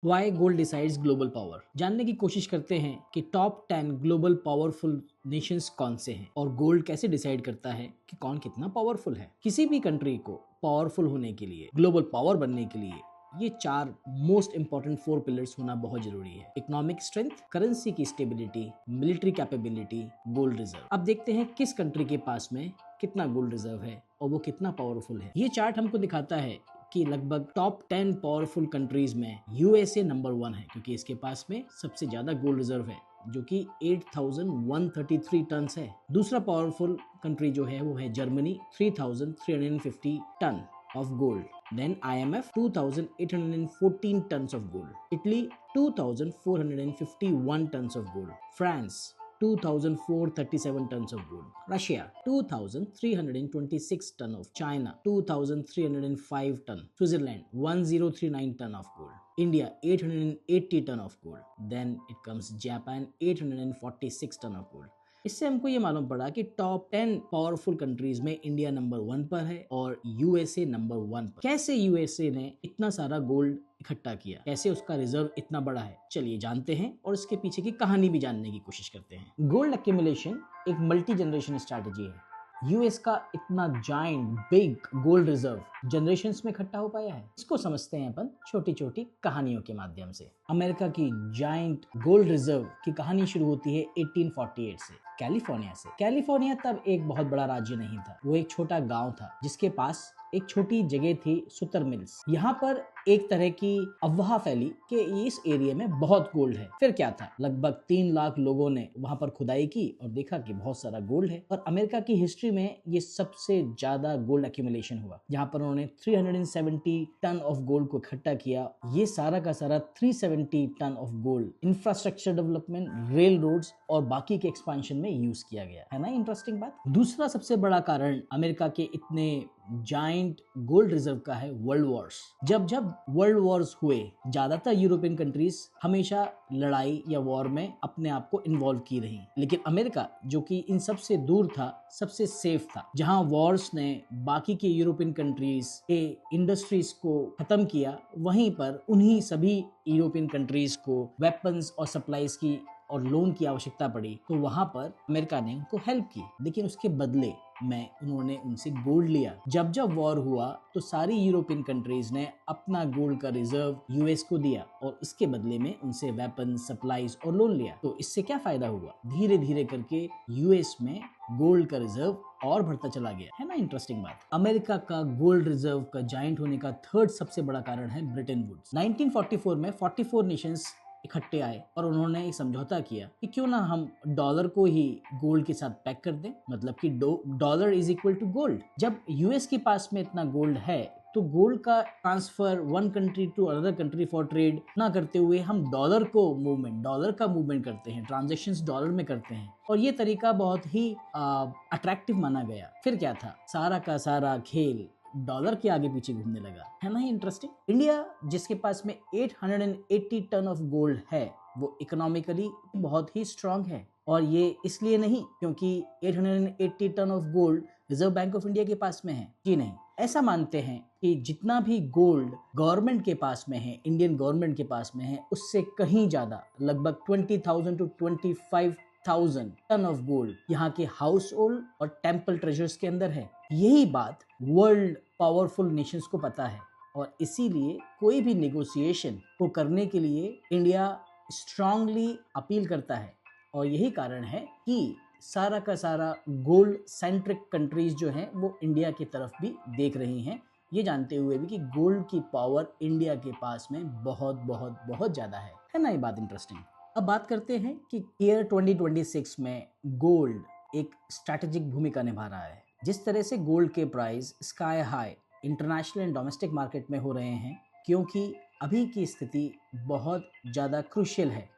Y gold decides global power, जानने की कोशिश करते हैं कि टॉप 10 ग्लोबल पावरफुल नेशंस कौन से हैं और गोल्ड कैसे डिसाइड करता है कि कौन कितना पावरफुल है। किसी भी कंट्री को पावरफुल होने के लिए, ग्लोबल पावर बनने के लिए ये चार मोस्ट इंपॉर्टेंट 4 पिलर्स होना बहुत जरूरी है। इकोनॉमिक स्ट्रेंथ, करेंसी की stability, military capability, gold reserve. अब देखते हैं किस कंट्री के पास में कितना गोल्ड रिजर्व है और वो कितना पावरफुल है। ये चार्ट हमको दिखाता है कि लगभग टॉप 10 पावरफुल कंट्रीज में यूएसए नंबर 1 है, क्योंकि इसके पास में सबसे ज्यादा गोल्ड रिजर्व है जो कि 8133 टन है। दूसरा पावरफुल कंट्री जो है वो है Germany, 3350 ton of gold. Then IMF 2814 tons of gold. Italy 2451 tons of gold. France 2437 tons of gold. Russia 2326 ton of. China 2305 ton. Switzerland 1039 ton of gold. India 880 ton of gold. Then it comes Japan 846 ton of gold. इससे हमको ये मालूम पड़ा कि top 10 powerful countries में India number 1 पर है और यूएसए नंबर 1 पर। कैसे यूएसए ने इतना सारा गोल्ड इकट्ठा किया, कैसे उसका रिजर्व इतना बड़ा है, चलिए जानते हैं और इसके पीछे की कहानी भी जानने की कोशिश करते हैं। गोल्ड एक्यूमुलेशन एक मल्टी जनरेशन स्ट्रैटेजी है। यूएस का इतना giant big gold reserve generations में इकट्ठा हो पाया है, इसको समझते हैं अपन छोटी छोटी कहानियों के माध्यम से। अमेरिका की जाइंट गोल्ड रिजर्व की कहानी शुरू होती है 1848 से, कैलिफोर्निया से। कैलिफोर्निया तब एक बहुत बड़ा राज्य नहीं था, वो एक छोटा गांव था जिसके पास एक छोटी जगह थी, सुतर मिल्स। यहाँ पर एक तरह की अफवाह फैली कि इस एरिया में बहुत गोल्ड है। फिर क्या था, लगभग 3 लाख लोगों ने वहां पर खुदाई की और देखा कि बहुत सारा गोल्ड है। और अमेरिका की हिस्ट्री में ये सबसे ज्यादा गोल्ड एक्यूमुलेशन हुआ, जहां पर उन्होंने 370 टन ऑफ गोल्ड को इकट्ठा किया। ये सारा का सारा 370 ton of gold infrastructure development, rail roads और बाकी के एक्सपेंशन में यूज किया गया है ना। इंटरेस्टिंग बात। दूसरा सबसे बड़ा कारण अमेरिका के इतने जाइंट गोल्ड रिजर्व का है वर्ल्ड वॉर्स। जब जब वर्ल्ड वॉर्स हुए, ज्यादातर यूरोपियन कंट्रीज हमेशा लड़ाई या वॉर में अपने आप को इन्वॉल्व की रही, लेकिन अमेरिका जो कि इन सबसे दूर था, सबसे सेफ था, जहां वॉर्स ने बाकी के यूरोपियन कंट्रीज के इंडस्ट्रीज को खत्म किया, वहीं पर उन्हीं सभी यूरोपियन कंट्रीज को वेपन्स और सप्लाईज की और लोन की आवश्यकता पड़ी, तो वहां पर अमेरिका ने उनको हेल्प की, लेकिन उसके बदले में उन्होंने उनसे गोल्ड लिया। जब जब वॉर हुआ तो सारी यूरोपियन कंट्रीज ने अपना गोल्ड का रिजर्व यूएस को दिया और इसके बदले में उनसे वेपन, सप्लाईज और लोन लिया। तो इससे क्या फायदा हुआ, धीरे धीरे करके यूएस में गोल्ड का रिजर्व और बढ़ता चला गया, है ना। इंटरेस्टिंग बात। अमेरिका का गोल्ड रिजर्व का जाइंट होने का थर्ड सबसे बड़ा कारण है ब्रिटेन वुड्स। 1944 में 44 नेशंस इकट्ठे आए और उन्होंने एक समझौता किया कि क्यों ना हम डॉलर को ही गोल्ड के साथ पैक कर दें, मतलब कि dollar is equal to gold. जब यूएस के पास में इतना गोल्ड है तो गोल्ड का transfer one country to another country for trade ना करते हुए हम डॉलर का मूवमेंट करते हैं, ट्रांजैक्शंस डॉलर में करते हैं, और ये तरीका बहुत ही अट्रैक्टिव माना गया। फिर क्या था, सारा का सारा खेल डॉलर के आगे पीछे घूमने लगा, है ना। इंटरेस्टिंग। इंडिया जिसके पास में 880 टन ऑफ गोल्ड है, वो इकोनॉमिकली बहुत ही स्ट्रांग है, और ये इसलिए नहीं क्योंकि 880 ton of gold reserve bank of India के पास में है, जी नहीं। ऐसा मानते हैं कि जितना भी गोल्ड गवर्नमेंट के पास में है, इंडियन गवर्नमेंट के पास में है, उससे कहीं ज्यादा, लगभग 20,000 टू 25,000 टन ऑफ गोल्ड यहाँ के हाउस होल्ड और टेम्पल ट्रेजर्स के अंदर है। यही बात वर्ल्ड पावरफुल नेशंस को पता है, और इसीलिए कोई भी नेगोशिएशन को करने के लिए इंडिया स्ट्रांगली अपील करता है, और यही कारण है कि सारा का सारा गोल्ड सेंट्रिक कंट्रीज जो हैं वो इंडिया की तरफ भी देख रही हैं, ये जानते हुए भी कि गोल्ड की पावर इंडिया के पास में बहुत बहुत बहुत ज्यादा है ना। ये बात इंटरेस्टिंग। अब बात करते हैं कि ईयर 2026 में गोल्ड एक स्ट्रैटेजिक भूमिका निभा रहा है। जिस तरह से गोल्ड के price sky high international and domestic market में हो रहे हैं, क्योंकि अभी की स्थिति बहुत ज़्यादा क्रूशियल है।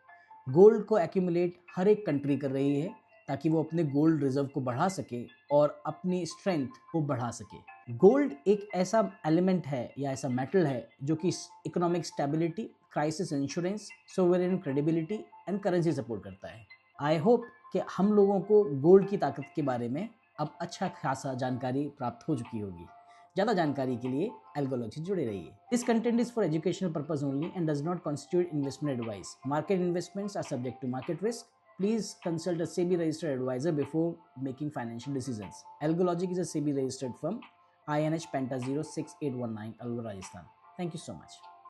गोल्ड को एक्यूमुलेट हर एक कंट्री कर रही है ताकि वो अपने गोल्ड रिजर्व को बढ़ा सके और अपनी स्ट्रेंथ को बढ़ा सके। गोल्ड एक ऐसा एलिमेंट है या ऐसा मेटल है जो कि economic stability, crisis insurance, sovereign credibility and currency support करता है। आई होप कि हम लोगों को गोल्ड की ताकत के बारे में अब अच्छा खासा जानकारी प्राप्त हो चुकी होगी। ज्यादा जानकारी के लिए एल्गोलॉजी से जुड़े रहिए। This content is for educational purpose only and does not constitute investment advice. Market investments are subject to market risk. Please consult a SEBI registered advisor before making financial decisions. Algologic is a SEBI registered firm. INH Penta 06819, Alwar, Rajasthan. Thank you so much.